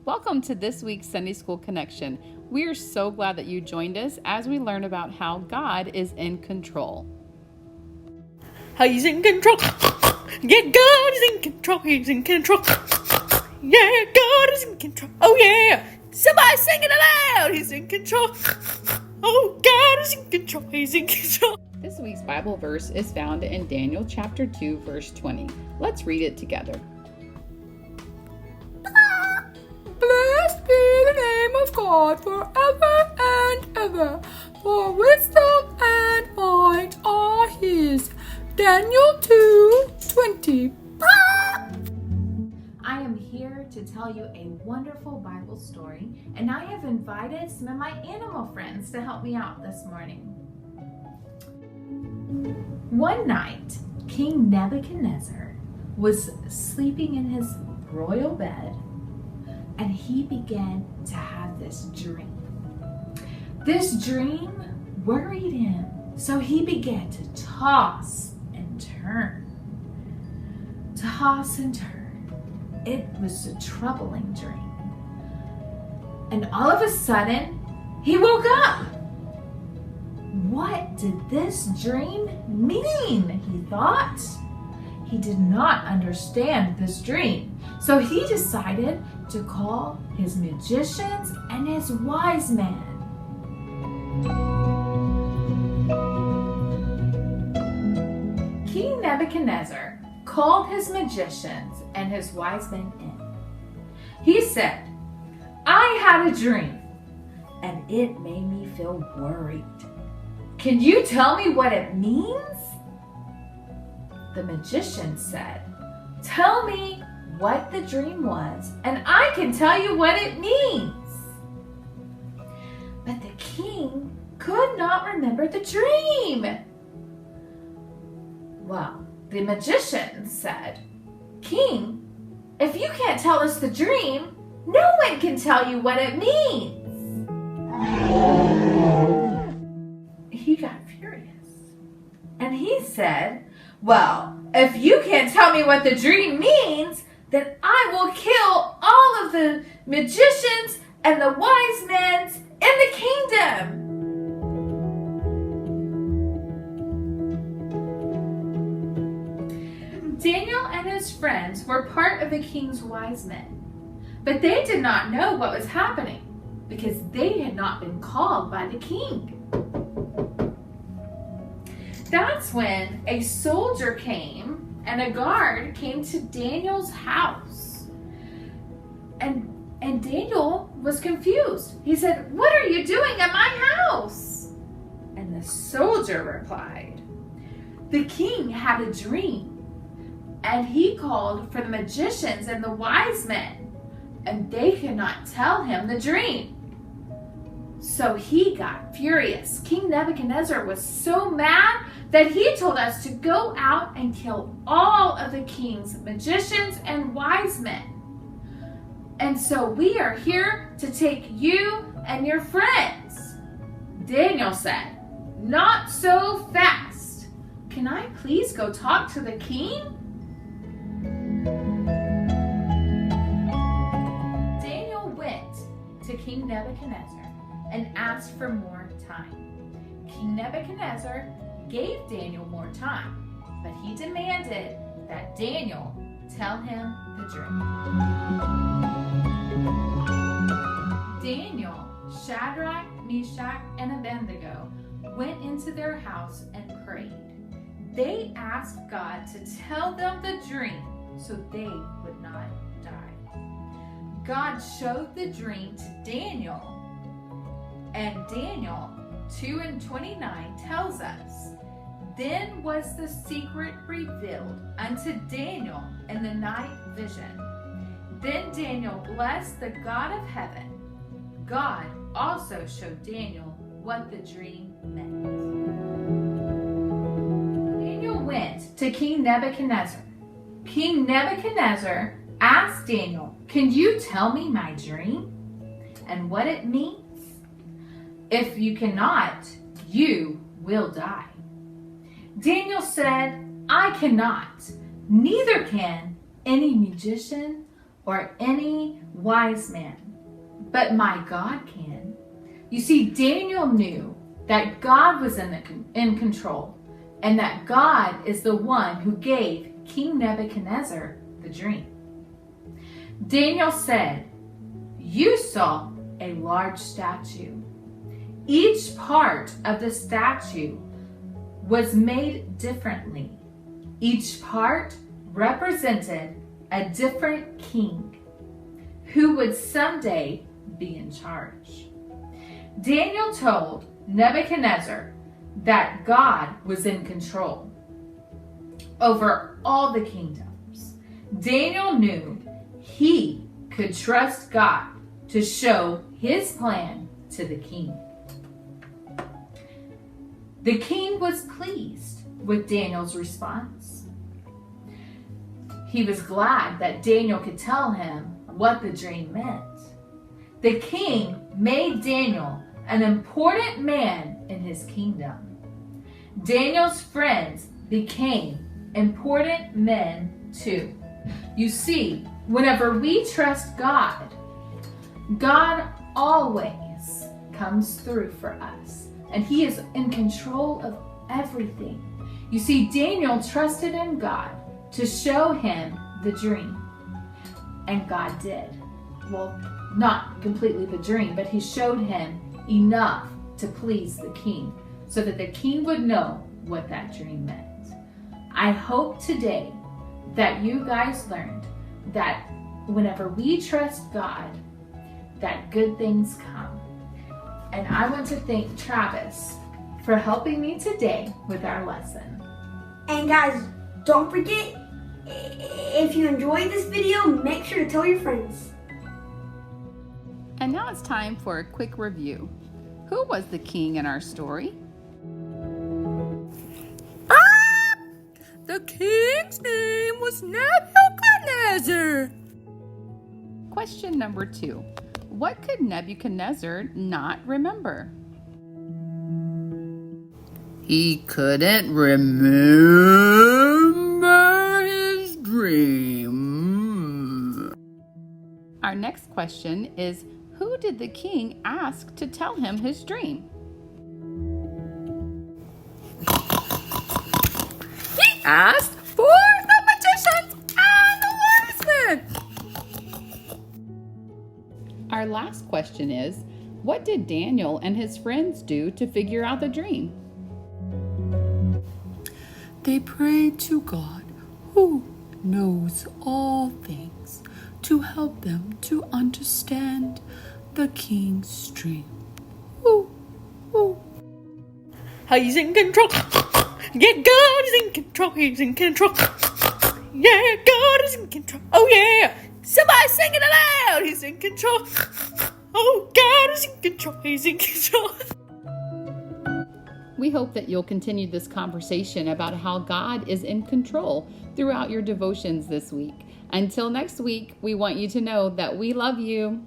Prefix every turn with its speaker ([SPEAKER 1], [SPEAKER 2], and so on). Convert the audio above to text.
[SPEAKER 1] Welcome to this week's Sunday School Connection. We are so glad that you joined us as we learn about how God is in control.
[SPEAKER 2] He's in control. Yeah, God is in control. He's in control. Yeah, God is in control. Oh yeah. Somebody sing it aloud. He's in control. Oh, God is in control. He's in control.
[SPEAKER 1] This week's Bible verse is found in Daniel chapter 2, verse 20. Let's read it together.
[SPEAKER 3] Blessed be the name of God forever and ever, for wisdom and might are his. Daniel 2:20.
[SPEAKER 4] I am here to tell you a wonderful Bible story, and I have invited some of my animal friends to help me out this morning. One night, King Nebuchadnezzar was sleeping in his royal bed, and he began to have this dream. This dream worried him, so he began to toss and turn. Toss and turn. It was a troubling dream. And all of a sudden, he woke up. What did this dream mean? He thought. He did not understand this dream, so he decided to call his magicians and his wise men. King Nebuchadnezzar called his magicians and his wise men in. He said, "I had a dream, and it made me feel worried. Can you tell me what it means?" The magician said, "Tell me what the dream was, and I can tell you what it means." But the king could not remember the dream. Well, the magician said, "King, if you can't tell us the dream, no one can tell you what it means." He got furious, and he said, "Well, if you can't tell me what the dream means, then I will kill all of the magicians and the wise men in the kingdom." Daniel and his friends were part of the king's wise men, but they did not know what was happening because they had not been called by the king. That's when a soldier came and a guard came to Daniel's house. And Daniel was confused. He said, "What are you doing at my house?" And the soldier replied, "The king had a dream, and he called for the magicians and the wise men, and they could not tell him the dream." So he got furious. King Nebuchadnezzar was so mad that he told us to go out and kill all of the king's magicians and wise men. And so we are here to take you and your friends. Daniel said, "Not so fast. Can I please go talk to the king?" Daniel went to King Nebuchadnezzar and asked for more time. King Nebuchadnezzar gave Daniel more time, but he demanded that Daniel tell him the dream. Daniel, Shadrach, Meshach, and Abednego went into their house and prayed. They asked God to tell them the dream so they would not die. God showed the dream to Daniel, and Daniel 2:29 tells us, "Then was the secret revealed unto Daniel in the night vision. Then Daniel blessed the God of heaven. God also showed Daniel what the dream meant." Daniel went to King Nebuchadnezzar. King Nebuchadnezzar asked Daniel, "Can you tell me my dream and what it means? If you cannot, you will die." Daniel said, "I cannot, neither can any magician or any wise man, but my God can. You see, Daniel knew that God was in control, and that God is the one who gave King Nebuchadnezzar the dream. Daniel said, "You saw a large statue. Each part of the statue was made differently. Each part represented a different king who would someday be in charge." Daniel told Nebuchadnezzar that God was in control over all the kingdoms. Daniel knew he could trust God to show his plan to the king. The king was pleased with Daniel's response. He was glad that Daniel could tell him what the dream meant. The king made Daniel an important man in his kingdom. Daniel's friends became important men too. You see, whenever we trust God, God always comes through for us, and he is in control of everything. You see, Daniel trusted in God to show him the dream, and God did. Well, not completely the dream, but he showed him enough to please the king, so that the king would know what that dream meant. I hope today that you guys learned that whenever we trust God, that good things come. And I want to thank Travis for helping me today with our lesson.
[SPEAKER 5] And guys, don't forget, if you enjoyed this video, make sure to tell your friends.
[SPEAKER 1] And now it's time for a quick review. Who was the king in our story?
[SPEAKER 3] The king's name was Nebuchadnezzar.
[SPEAKER 1] Question number 2. What could Nebuchadnezzar not remember?
[SPEAKER 3] He couldn't remember his dream.
[SPEAKER 1] Our next question is, who did the king ask to tell him his dream?
[SPEAKER 3] He asked for the magicians and the wise men.
[SPEAKER 1] Our last question is, what did Daniel and his friends do to figure out the dream?
[SPEAKER 3] They prayed to God, who knows all things, to help them to understand the king's dream. Ooh, ooh. He's in control. Yeah, God is in control. He's in control. Yeah, God is in control. Oh yeah. Somebody sing it aloud. He's in control. Oh, God is in control. He's in control.
[SPEAKER 1] We hope that you'll continue this conversation about how God is in control throughout your devotions this week. Until next week, we want you to know that we love you.